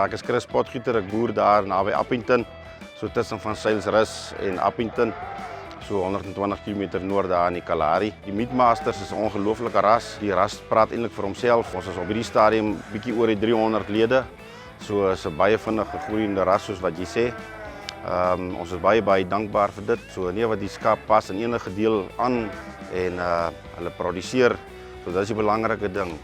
Ja, ek is Chris Potgieter, ek boer daar naby Appington, so tussen van Seilsrus en Appington, so 120 km noord daar in die Kalahari. Die Meatmasters is 'n ongelooflike ras. Die ras praat eintlik vir homself. Ons is op hierdie stadium bietjie oor die 300 lede, so is 'n baie vinnig gegroeiende ras soos wat jy sê. Ons is baie dankbaar vir dit. So nee, wat die skaap pas in enige deel aan en hulle produseer, so dit is die belangrike ding.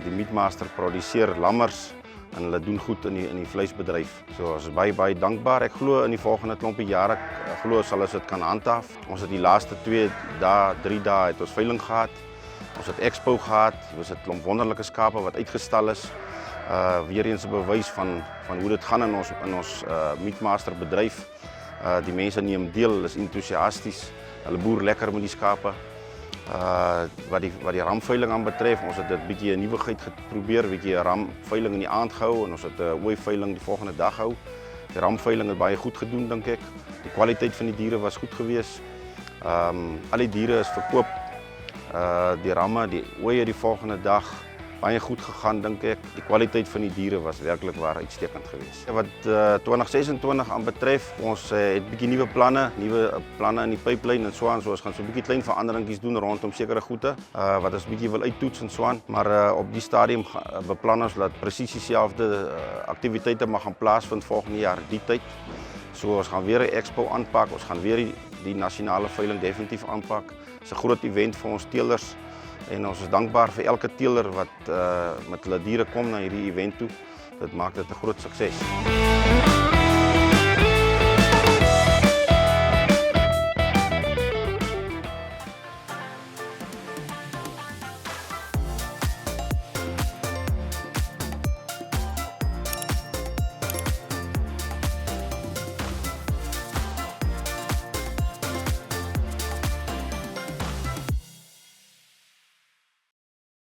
Die Meatmaster produseer lammers en hulle doen goed in die vleisbedryf. So ons is baie dankbaar. Ek glo in die volgende klompie jare, ek glo sal ons dit kan handhaaf. Ons het die laaste 3 dae het ons veiling gehad. Ons het expo gehad. Ons het 'n klomp wonderlike skape wat uitgestal is. Weer eens 'n bewys van hoe dit gaan in ons Meatmaster bedryf. Die mense neem deel, hulle is entoesiasties. Hulle boer lekker met die skape. Wat die ramveiling aan betref, ons het dit bietjie 'n nuwigheid geprobeer, bietjie 'n ramveiling in die aand gehou en ons het 'n ooiveiling die volgende dag gehou. Die ramveiling het baie goed gedoen, dink ek. Die kwaliteit van die diere was goed geweest. Al die diere is verkoop. Die ramme, die ooe die volgende dag baie goed gegaan, dink ek. Die kwaliteit van die diere was werklik waar uitstekend geweest. Wat 2026 aan betref, ons het bietjie nuwe planne in die pipeline en so aan, so ons gaan so 'n bietjie klein veranderingkies doen rondom sekere goede wat ons bietjie wil uittoets en so aan, maar op die stadium beplan ons dat presies dieselfde aktiwiteite mag gaan plaasvind volgende jaar die tyd. So ons gaan weer 'n expo aanpak, ons gaan weer die nasionale veiling definitief aanpak. Dit is 'n groot event vir ons teelers. En ons is dankbaar vir elke teeler wat met hulle diere kom na hierdie event toe. Dit maak dit 'n groot sukses.